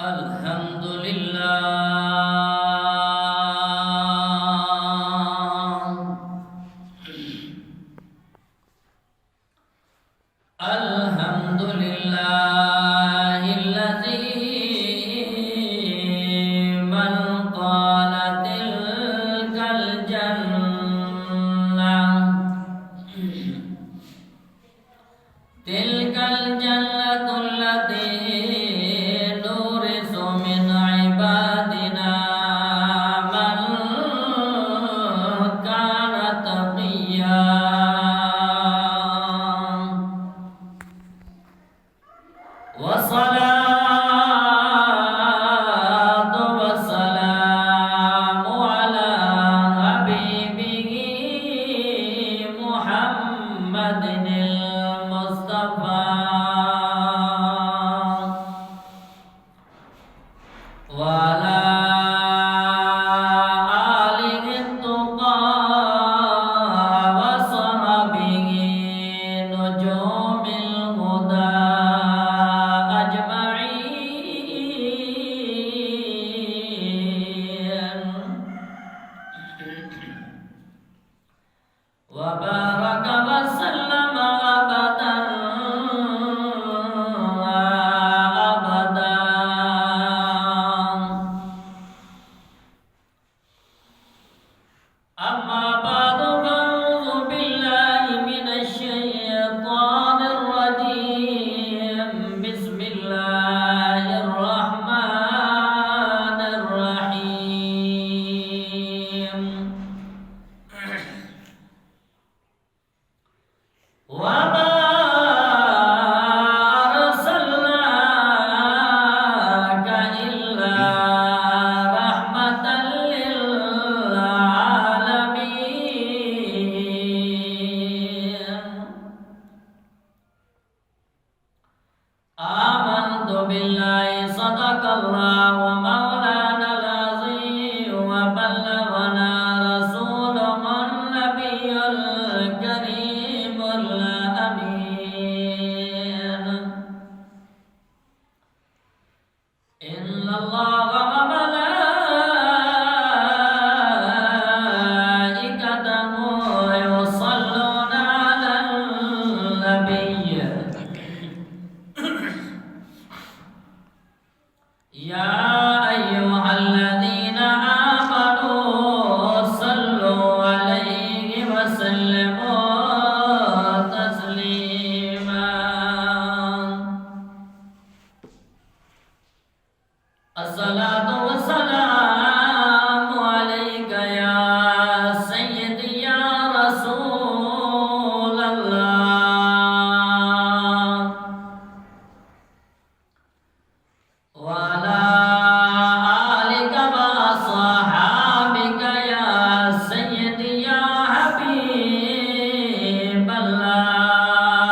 الحمد لله الحمد لله الذي من قال تلك الجنة التي نورث من عبادنا من كان تقيا والصلاة والسلام على حبيبه محمد المصطفى وعلى آله التقى وصحبه نجوم الهدى وبارك وسلم أبدا أما بعد فأعوذ بالله من الشيطان الرجيم بسم الله الرحمن الرحيم وما أرسلناك إلا رحمة للعالمين آمنت بالله صدق الله مولانا العظيم وبلغنا رسوله النبي الكريم الأمين إن الله وملائكته يصلون على النبي يا أيها الذين آمنوا صلوا عليه وسلموا تسليما الصلاة والسلام عليك يا سيدي يا رسول الله وعلى آلك وأصحابك يا سيدي يا حبيب الله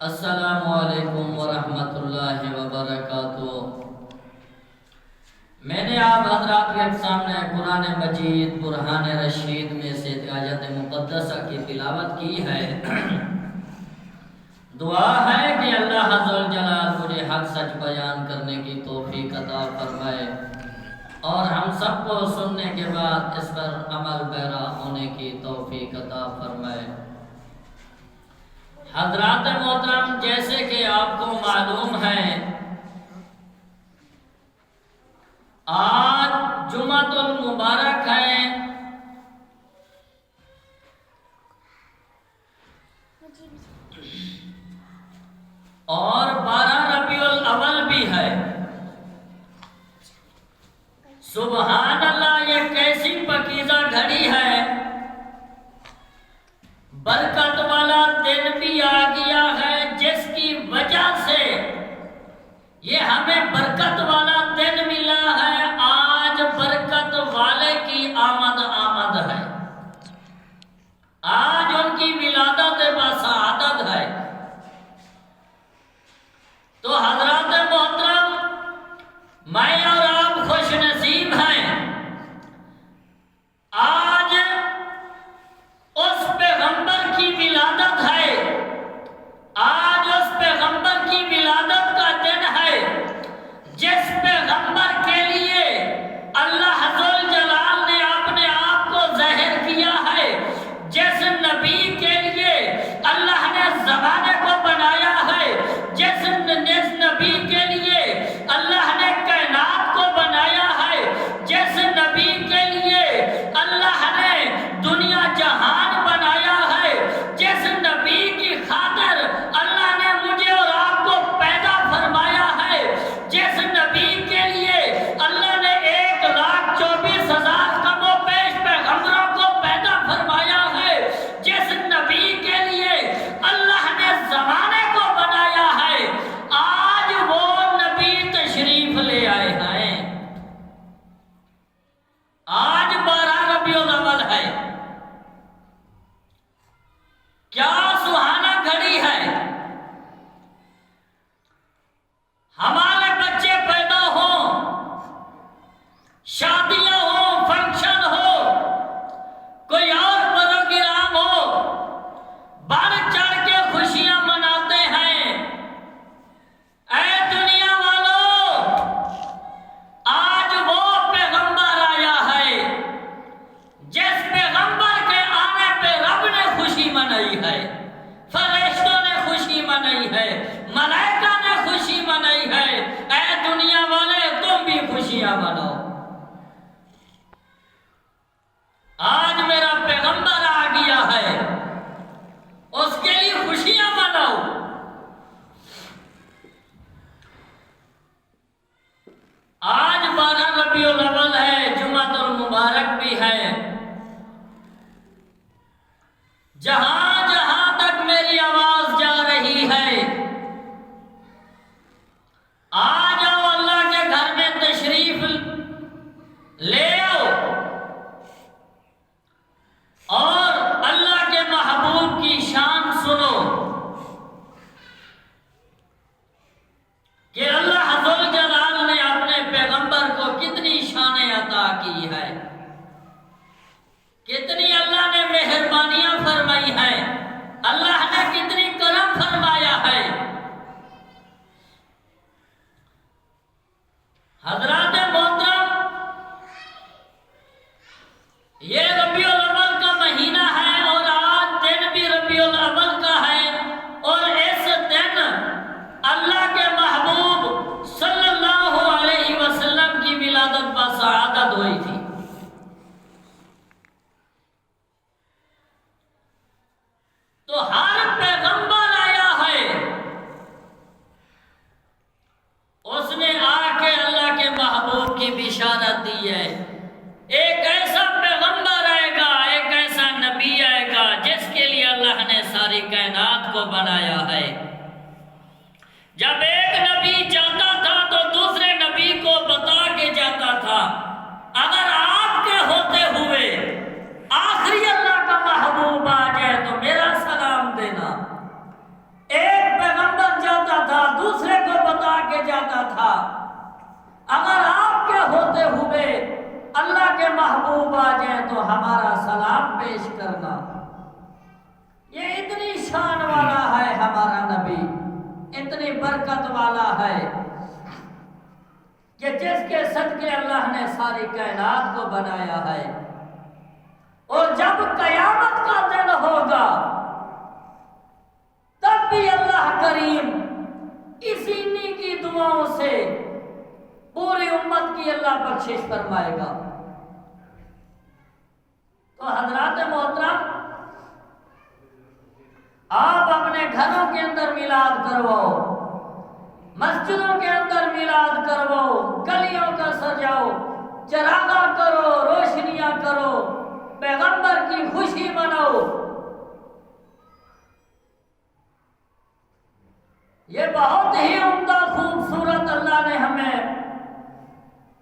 السلام علیکم ورحمۃ اللہ وبرکاتہ۔ میں نے آپ حضرات کے سامنے قرآن مجید برہان رشید میں سے آیت مقدسہ کی تلاوت کی ہے۔ دعا ہے کہ اللہ عز و جلال مجھے حق سچ بیان کرنے کی توفیق عطا فرمائے اور ہم سب کو سننے کے بعد اس پر عمل پیرا ہونے کی توفیق عطا فرمائے۔ حضرات محترم، جیسے کہ آپ کو معلوم ہے آج جمعۃ المبارک ہے اور 12 ربیع الاول بھی ہے۔ سبحان اللہ، یہ کیسی پاکیزہ گھڑی ہے، برکت والا دن بھی آ گیا ہے، جس کی وجہ سے یہ ہمیں برکت والا دن ملا ہے۔ آج برکت والے کی آمد ہے، آج ان کی ولادت بسعادت ہے۔ تو حضرات محترم، میں اور آپ خوش نصیب ہیں، آج اس پیغمبر کی ولادت ہے، آج اس پیغمبر کی ولادت کا دن ہے جس پیغمبر کے لیے اللہ ذو جلال نے اپنے آپ کو ظاہر کیا ہے، جس نبی کے لیے اللہ نے زمانے کو بنایا ہے، جس نبی کے لیے اللہ نے کائنات کو بنایا ہے، جس نبی کے لیے اللہ نے دنیا جہان بنایا ہے، جس نبی کی خاطر اللہ نے مجھے اور آپ کو پیدا فرمایا ہے، جس نبی کے لیے اللہ نے 1,24,000 کم و بیش پیغمبروں کو پیدا فرمایا ہے، جس نبی کے لیے اللہ نے زمانے کو بنایا ہے، آج وہ نبی تشریف لے آئے ہیں۔ آج 12 ربیع الاول ہے، کیا سہانا گھڑی ہے۔ ہمارے بچے پیدا ہوں، شادیاں ہوں، فنکشن ہو، کوئی اور پروگرام ہو، بڑھ چڑھ کے خوشیاں مناتے ہیں۔ اے دنیا والوں، آج وہ پیغمبر آیا ہے جس پیغمبر کے آنے پہ رب نے خوشی منائی ہے، فرشتوں نے خوشی منائی ہے، ملائکہ نے خوشی منائی ہے۔ اے دنیا والے، تم بھی خوشیاں مناؤ۔ آج میرا پیغمبر آ گیا ہے، اس کے لیے خوشیاں مناؤ۔ آج 12 ربیع الاول ہے، جمعۃ المبارک بھی ہے۔ جہاں جہاں تک میری آواز جا رہی ہے، آ جاؤ، اللہ کے گھر میں تشریف لے آؤ اور اللہ کے محبوب کی شان سنو کہ اللہ ذو جلال نے اپنے پیغمبر کو کتنی شانیں عطا کی ہے، کتنی اللہ نے مہربانیاں فرمائی ہیں، اللہ نے کتنی کرم فرمایا ہے۔ حضرات محترم، یہ ربیع الاول کا مہینہ ہے اور آج دن بھی ربیع الاول کا ہے، اور اس دن اللہ کے محبوب صلی اللہ علیہ وسلم کی ولادت بسعادت ہوئی تھی۔ تو ہر پیغمبر آیا ہے، اس نے آ کے اللہ کے محبوب کی بشارت دی ہے۔ ایک ایسا پیغمبر آئے گا، ایک ایسا نبی آئے گا جس کے لیے اللہ نے ساری کائنات کو بنایا ہے۔ جب ایک نبی جاتا تھا تو دوسرے نبی کو بتا کے جاتا تھا، اگر آپ کے ہوتے ہوئے آخری اللہ کا محبوب آ جائے تو میرا سلام دینا۔ ایک کے جاتا تھا، اگر آپ کے ہوتے ہوئے اللہ کے محبوب آ جائیں تو ہمارا سلام پیش کرنا۔ یہ اتنی شان والا ہے ہمارا نبی، اتنی برکت والا ہے کہ جس کے صدقے اللہ نے ساری کائنات کو بنایا ہے۔ اور جب قیامت کا دن ہوگا تب بھی اللہ کریم اسی نیکی دعاؤں سے پوری امت کی اللہ بخشش فرمائے گا۔ تو حضرات محترم، آپ اپنے گھروں کے اندر میلاد کرواؤ، مسجدوں کے اندر میلاد کرواؤ، گلیوں کا سجاؤ، چراغاں کرو، روشنیاں کرو، پیغمبر کی خوشی مناؤ۔ یہ بہت ہی عمدہ خوبصورت اللہ نے ہمیں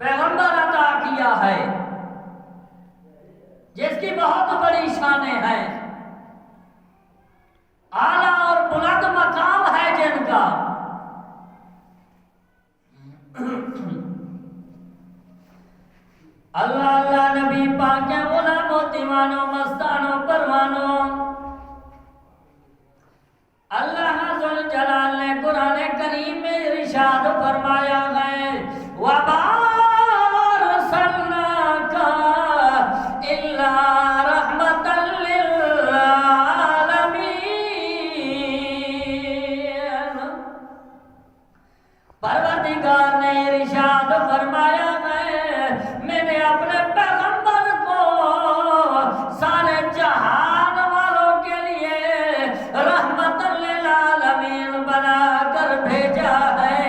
پیغمبر عطا کیا ہے، جس کی بہت بڑی شانیں ہیں، اعلیٰ اور بلند مقام ہے جن کا۔ اللہ اللہ نبی پاک کے غلاموں، دیوانوں، مستانوں، پروانوں، اللہ ذوالجلال نے قرآن کریم میں ارشاد فرمایا ہے وَمَا أَرْسَلْنَاكَ إِلَّا رَحْمَةً لِّلْعَالَمِينَ۔ پروردگار نے ارشاد فرمایا ہے میں نے اپنے پیغمبر کو سارے جہان والوں کے لیے رحمت للعالمین بنا کر بھیجا ہے۔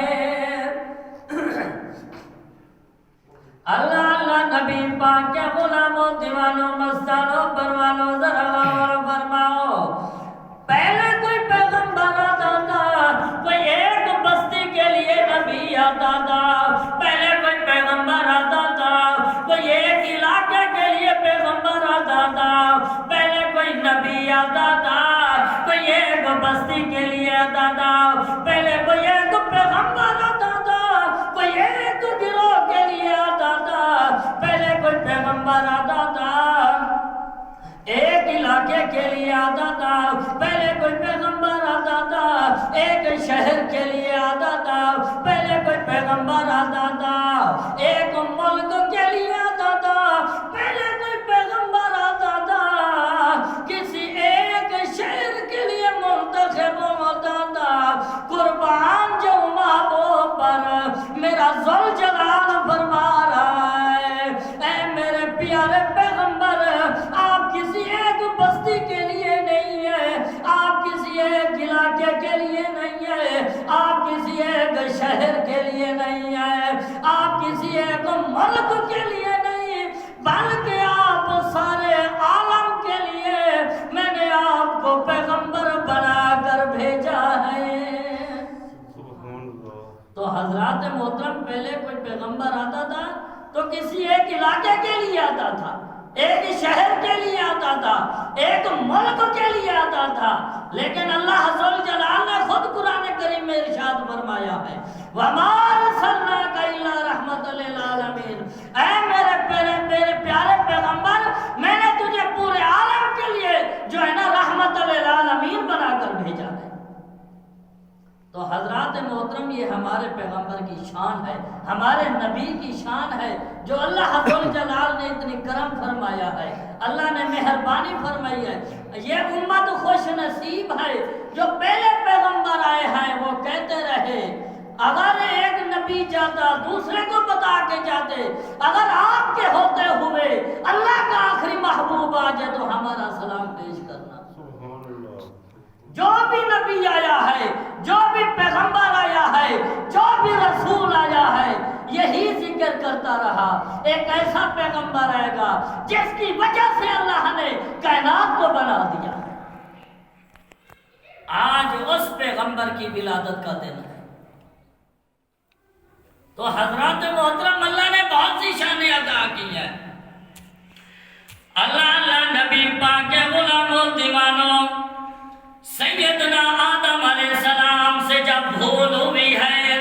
اللہ اللہ نبی پاک کے غلاموں، دیوانوں، مستانوں، پروانوں، ذرا غور فرماؤ، پہلے کوئی پیغمبر آتا تھا، کوئی ایک بستی کے لیے نبی آتا تھا، پہلے کوئی پیغمبر آتا تھا، کوئی ایک علاقے کے لیے پیغمبر آتا تھا، پہلے کوئی نبی آتا تھا، کوئی ایک بستی کے لیے آتا تھا، پہلے کوئی ایک پیغمبر آتا تھا، کوئی ایک گروہ کے لیے آتا تھا، پہلے کوئی پیغمبر آتا تھا، ایک علاقے کے لیے آتا تھا، پہلے کوئی پیغمبر آتا تھا، ایک شہر کے لیے آتا تھا، پہلے کوئی پیغمبر آتا تھا، ایک ملک کے لیے آتا تھا، پہلے کوئی پیغمبر آتا تھا، کسی ایک شہر کے لیے منتخب ہوتا تھا۔ قربان جو محبوب پر میرا ذوالجلال فرما رہا ہے اے میرے پیارے پیغمبر، آپ کسی ایک بستی کے لیے نہیں ہے، آپ کسی ایک علاقے کے لیے نہیں ہے، آپ کسی ایک شہر کے لیے نہیں ہے، آپ کسی ایک ملک کے لیے نہیں، بلکہ آپ سارے عالم کے لیے میں نے آپ کو پیغمبر بنا کر بھیجا ہے۔ تو حضرات محترم، پہلے کوئی پیغمبر آتا تھا تو کسی ایک علاقے کے لیے آتا تھا، ایک شہر کے لیے آتا تھا، ایک ملک کے لیے آتا تھا، لیکن اللہ ذوالجلال نے خود قرآن کریم میں ارشاد فرمایا ہے وَمَا أَرْسَلْنَاكَ إِلَّا رَحْمَةً لِّلْعَالَمِينَ۔ اے میرے پیارے پیغمبر، میں نے تجھے پورے عالم کے لیے جو ہے نا رحمت للعالمین بنا کر بھیجا ہے۔ تو حضرات محترم، یہ ہمارے پیغمبر کی شان ہے، ہمارے نبی کی شان ہے، جو اللہ ذوالجلال نے اتنی کرم فرمایا ہے، اللہ نے مہربانی فرمائی ہے۔ یہ امت خوش نصیب ہے جو پہلے پیغمبر آئے ہیں وہ کہتے رہے اگر ایک نبی جاتا دوسرے کو بتا کے جاتے، اگر آپ کے ہوتے ہوئے اللہ کا آخری محبوب آ جائے تو ہمارا سلام پیش کرنا۔ جو بھی نبی آیا ہے، جو بھی پیغمبر آیا ہے، جو بھی رسول آیا ہے، یہی ذکر کرتا رہا ایک ایسا پیغمبر آئے گا جس کی وجہ سے اللہ نے کائنات کو بنا دیا۔ آج اس پیغمبر کی ولادت کا دن ہے۔ تو حضرات محترم، اللہ نے بہت سی شانیں عطا کی ہیں۔ اللہ اللہ نبی پاک کے غلاموں، دیوانوں، سیدنا آدم علیہ السلام سے جب بھول ہوئی ہے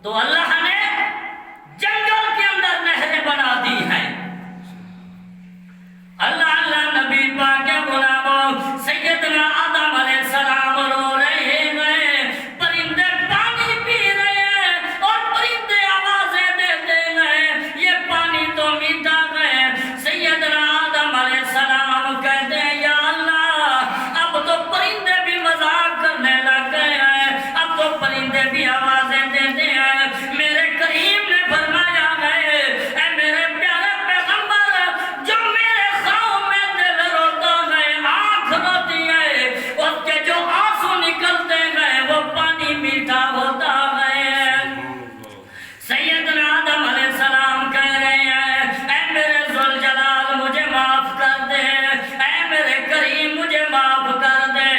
تو اللہ نے جنگل کے اندر نہریں بنا دی ہیں. اللہ نبی پاک کے غلاموں سیدنا آدم علیہ السلام رو رہے ہیں، پرندے پانی پی رہے ہیں اور پرندے آوازیں دیتے ہیں، یہ پانی تو میٹھا ہے. سیدنا آدم علیہ السلام کہتے ہیں یا اللہ اب تو پرندے بھی مذاق کرنے لگ گئے ہیں، اب تو پرندے بھی آوازیں دیتے ہیں. میرے کریم نے فرمایا ہے اے میرے پیارے پیغمبر، جو میرے خواہوں میں دل روتا ہے، آنکھ روتی ہے، اس کے جو آنسو نکلتے ہیں وہ پانی میٹھا ہوتا ہے. سیدنا آدم علیہ السلام کہہ رہے ہیں اے میرے ذوالجلال مجھے معاف کر دے، اے میرے کریم مجھے معاف کر دے.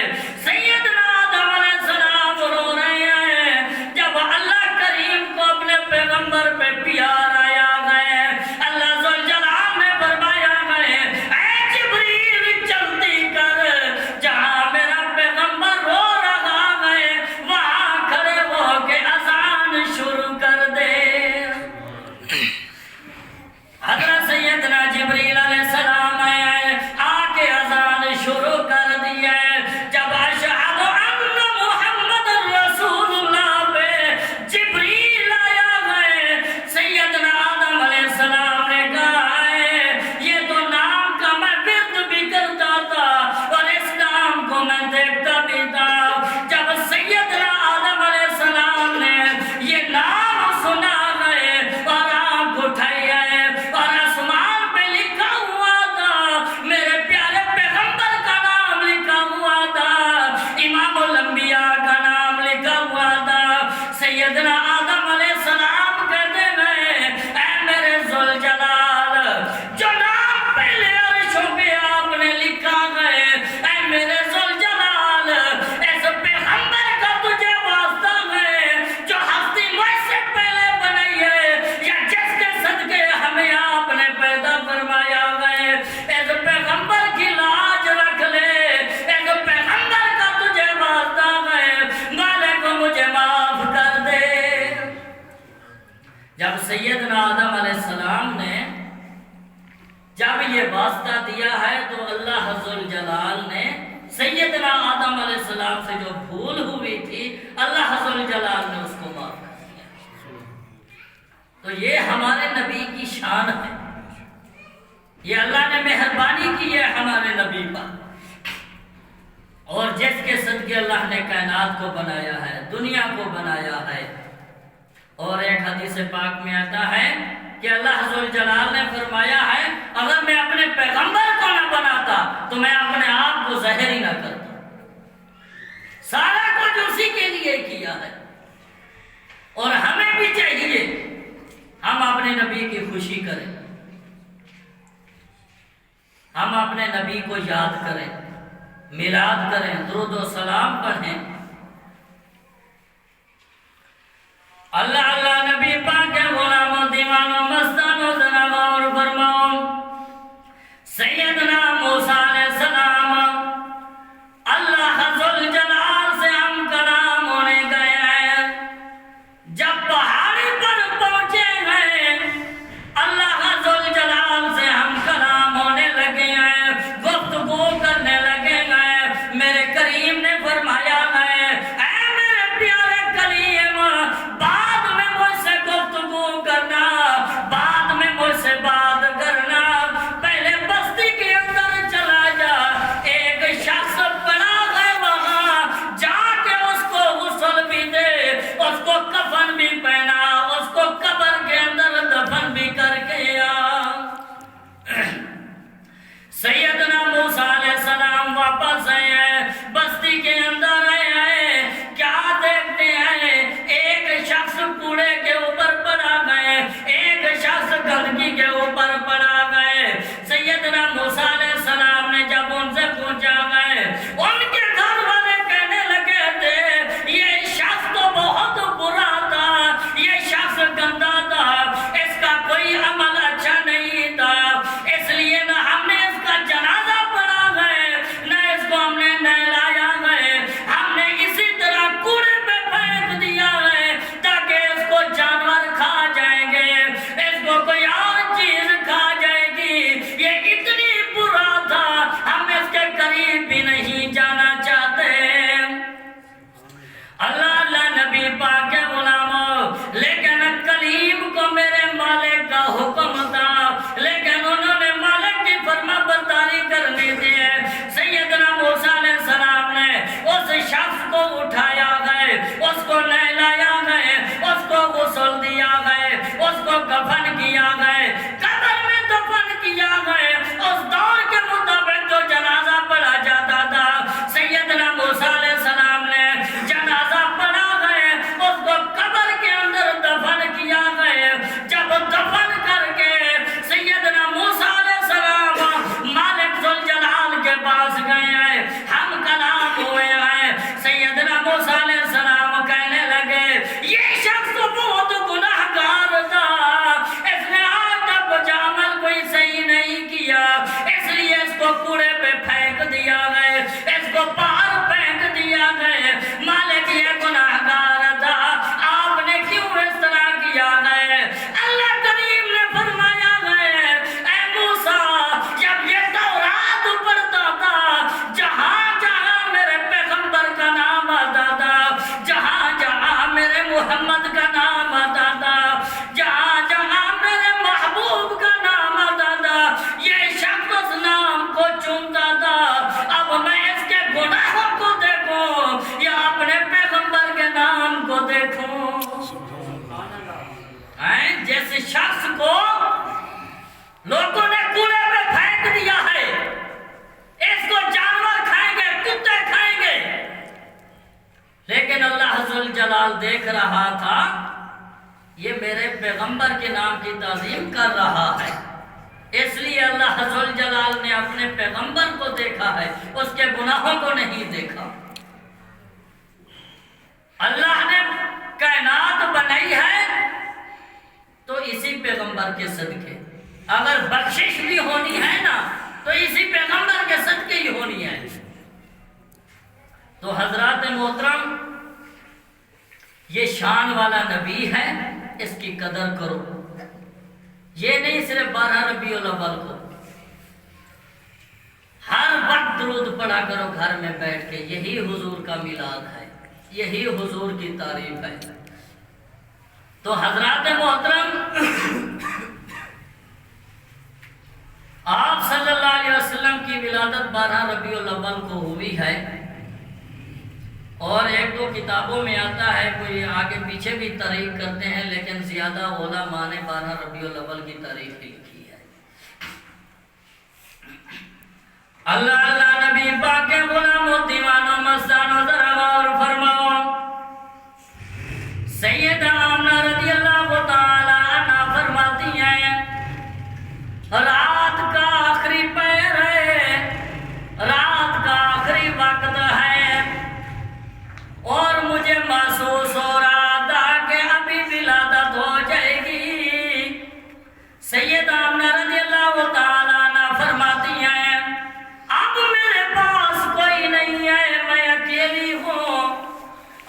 سیدنا آدم علیہ السلام رو رہے ہیں. جب اللہ کریم کو اپنے پیغمبر پہ پیار آیا ہے، اللہ ذوالجلال نے فرمایا ہے اے جبریل جلدی کر، جہاں میرا پیغمبر رو رہا ہے وہاں کھڑے ہو کے اذان شروع کر دے. حضرت سیدنا جبریل علیہ السلام آئے، آ کے اذان شروع کر دی ہے. جب اشہد ان محمد رسول اللہ پہ جبریل آیا ہے، سیدنا آدم علیہ السلام نے کہا ہے یہ تو نام کا میں ورد بھی کرتا تھا اور اس نام کو میں دیکھتا بھی تھا. جب سیدنا آدم علیہ السلام نے یہ نام سنا ہے اور آنکھ اٹھائی ہے اور آسمان پہ لکھا ہوا تھا، میرے پیارے پیغمبر کا نام لکھا ہوا تھا، امام الانبیاء کا نام لکھا ہوا تھا. سیدنا آدم علیہ السلام کہتے ہیں اے میرے ذوالجلال، جو نام پہلے عرشوں پہ آپ نے لکھا ہے، اے میرے ذوالجلال اس پیغمبر کا تجھے واسطہ ہے جو ہستی مجھ سے پہلے بنائی ہے یا جس کے صدقے ہمیں آپ نے پیدا فرمایا ہے، اس پیغمبر کی لاج رکھ لے، اس پیغمبر کا تجھے واسطہ ہے، مالک کو مجھے معاف کر دے. جب سیدنا آدم علیہ السلام نے جب یہ واسطہ دیا ہے تو اللہ ذوالجلال نے سیدنا آدم علیہ السلام سے جو بھول ہوئی تھی اللہ ذوالجلال نے اس کو معاف کر دیا. تو یہ ہمارے نبی کی شان ہے، یہ اللہ نے مہربانی کی ہے ہمارے نبی پر، اور جس کے صدقے اللہ نے کائنات کو بنایا ہے، دنیا کو بنایا ہے. اور ایک حدیث پاک میں آتا ہے کہ اللہ ذوالجلال نے فرمایا ہے اگر میں اپنے پیغمبر کو نہ بناتا تو میں اپنے آپ کو ظاہر ہی نہ کرتا. سارا کچھ اسی کے لیے کیا ہے، اور ہمیں بھی چاہیے ہم اپنے نبی کی خوشی کریں، ہم اپنے نبی کو یاد کریں، میلاد کریں، درود و سلام پڑھیں. اللہ نبی پاک کے غلاموں دیوانوں مستانوں ذرا غور فرماؤ. سیدنا موسیٰ علیہ السلام اللہ ذوالجلال سے ہم کلام ہونے گئے ہیں. جب پہاڑی پر پہنچے ہیں اللہ ذوالجلال سے ہم کلام ہونے لگے ہیں، گفتگو کرنے لگے ہیں. میرے کریم نے فرمایا ہے اے میرے پیارے کلیم، بعد میں مجھ سے گفتگو کرنا، بعد میں مجھ سے بات کرنا، پہلے بستی کے اندر چلا جا، ایک شخص پڑا ہے وہاں، جا کے اس کو غسل بھی دے، اس کو کفن بھی پہنا، اس کو قبر کے اندر دفن بھی کر کے آ. سیدنا موسیٰ علیہ السلام واپس آئے ہیں، بستی کے اندر آئے ہیں، کیا دیکھتے ہیں ایک شخص کوڑے کے اوپر پڑا گئے، ایک شخص گندگی کے اوپر پڑا گئے. سیدنا موسیٰ علیہ السلام نے جب ان سے پوچھا گئے، ان کے گھر والے کہنے لگے تھے یہ شخص تو بہت برا تھا، یہ شخص گندا تھا، اس کا کوئی عمل اچھا نہیں تھا، اس لیے نہ ہم نے اس کا جنازہ پڑھا ہے نہ اس کو ہم نے نہلایا ہے، ہم شخص کو لوگوں نے کوڑے میں پھینک دیا ہے، اس کو جانور کھائیں گے، کتے کھائیں گے، لیکن اللہ ذوالجلال دیکھ رہا تھا یہ میرے پیغمبر کے نام کی تعظیم کر رہا ہے، اس لیے اللہ ذوالجلال نے اپنے پیغمبر کو دیکھا ہے، اس کے گناہوں کو نہیں دیکھا۔ اللہ نے کائنات بنائی ہے تو اسی پیغمبر کے صدقے، اگر بخشش بھی ہونی ہے نا تو اسی پیغمبر کے صدقے ہی ہونی ہے۔ تو حضرات محترم، یہ شان والا نبی ہے، اس کی قدر کرو۔ یہ نہیں صرف 12 ربیع الاول کو، ہر وقت درود پڑھا کرو گھر میں بیٹھ کے، یہی حضور کا میلاد ہے، یہی حضور کی تعریف ہے۔ تو حضرات محترم، آپ صلی اللہ علیہ وسلم کی ولادت 12 ربیع الاول کو ہوئی ہے، اور ایک دو کتابوں میں آتا ہے، کوئی آگے پیچھے بھی تاریخ کرتے ہیں، لیکن زیادہ علماء نے 12 ربیع الاول کی تاریخ لکھی ہے۔ اللہ اللہ نبی پاک کے غلاموں دیوانوں مستانوں ذرا غور فرماؤ۔ سیدہ آمنہ رضی اللہ تعالی عنہا فرماتی ہیں، رات کا آخری پہر ہے، رات کا آخری وقت ہے، اور مجھے محسوس ہو رہا تھا کہ ابھی ولادت ہو جائے گی۔ سیدہ آمنہ رضی اللہ تعالی عنہا فرماتی ہیں، اب میرے پاس کوئی نہیں ہے، میں اکیلی ہوں،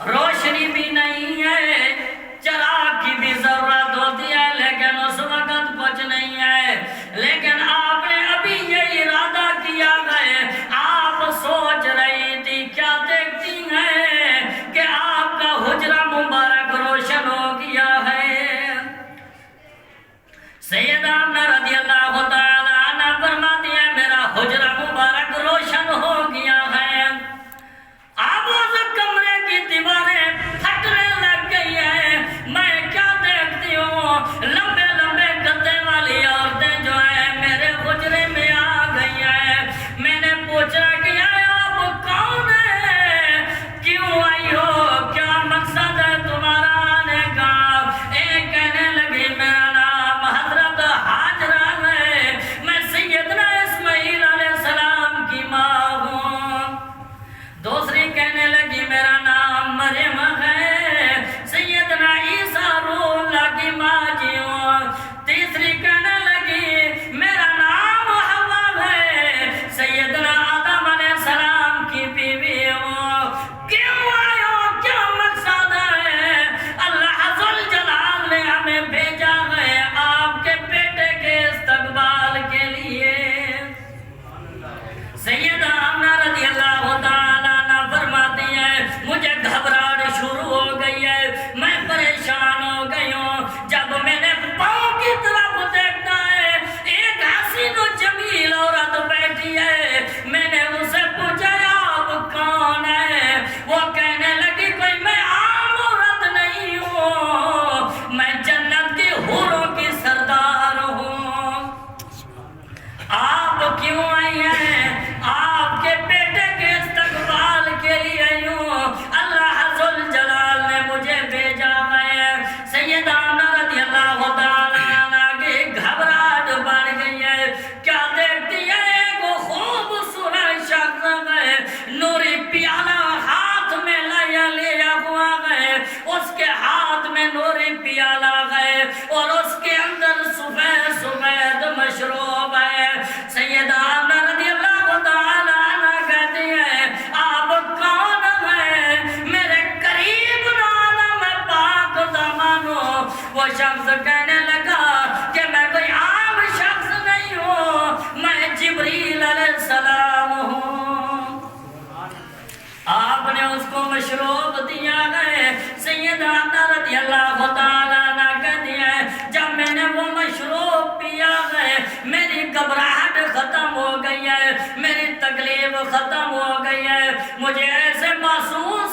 روشنی بھی نہیں ہے، چراغ کی بھی ضرورت ہوتی ہے، لیکن اس وقت کچھ نہیں ہے، لیکن آپ نے ابھی یہ ارادہ کیا ہے، آپ سوچ رہی تھی، کیا دیکھتی ہیں کہ آپ کا حجرہ مبارک روشن ہو گیا ہے۔ سیدہ آمنہ رضی اللہ تعالی عنہا فرماتی ہے، میرا حجرہ مبارک روشن ہو گیا ہے، اب اس کمرے کی دیواریں پھٹنے لگ گئی ہیں، میں کیا دیکھتی ہوں، لمبے لمبے گدے والی عورتیں جو ہیں میرے حجرے میں آ گئی ہیں۔ میں نے پوچھا کہ آپ کون ہیں، کیوں آئی ہو، کیا مقصد ہے تمہارا آنے کا؟ ایک کہنے لگی، میرا نام حضرت ہاجرہ ہے، میں سیدنا اسماعیل علیہ السلام کی ماں ہوں۔ دوسری کہنے لگی، میرا نام مریم ہے، سیدنا عیسیٰ روح اللہ کی ماں جی ہوں۔ تیسری کہنے لگی، میرا نام حوا ہے، سیدنا آدم علیہ السلام کی بیوی ہوں۔ کیوں آئے ہو، کیا مقصد ہے؟ اللہ ذوالجلال نے ہمیں بھیجا ہے آپ کے بیٹے کے استقبال کے لیے۔ سیدہ آمنہ رضی اللہ تعالی عنہا فرماتی ہیں، مجھے گھبراہٹ شروع ہو گئی ہے، میں پریشان ہو گئی ہوں، جب میں نے پاؤں کی طرف دیکھا ہے، ایک حسین و جمیل عورت بیٹھی ہے، میں نے اسے پوچھا آپ کون ہیں؟ وہ کہنے لگی، کوئی میں عام عورت نہیں ہوں، میں جنت کی حوروں کی سردار ہوں۔ آپ کیوں آئی ہیں؟ آپ کے بیٹے کے استقبال کے لیے آئی ہوں، اللہ ذوالجلال نے مجھے بھیجا ہے۔ سیدہ آمنہ رضی اللہ تعالی عنہا کی گھبراہٹ بڑھ گئی ہے، کیا دیکھتی ہے، ایک خوبصورت شخص ہے، نوری پیالہ ہاتھ میں لیا ہوا ہے، اس کے ہاتھ میں نوری پیالہ ہے، اور اس کے اندر سفید سفید مشروب ہے۔ سیدہ آمنہ رضی اللہ تعالی عنہا کہتی ہے، آپ کون ہیں؟ میرے قریب نہ آنا، میں پاک دامن ہوں۔ وہ شخص کہنے لگا کہ میں کوئی عام شخص نہیں ہوں، میں جبریل علیہ السلام ہوں۔ آپ نے اس کو مشروب دیا ہے۔ سیدہ آمنہ رضی اللہ تعالی عنہا کہتی ہے، جب میں نے وہ مشروب پیا ہے، میری گھبراہٹ ختم ہو گئی ہے، میری تکلیف ختم ہو گئی ہے، مجھے ایسے محسوس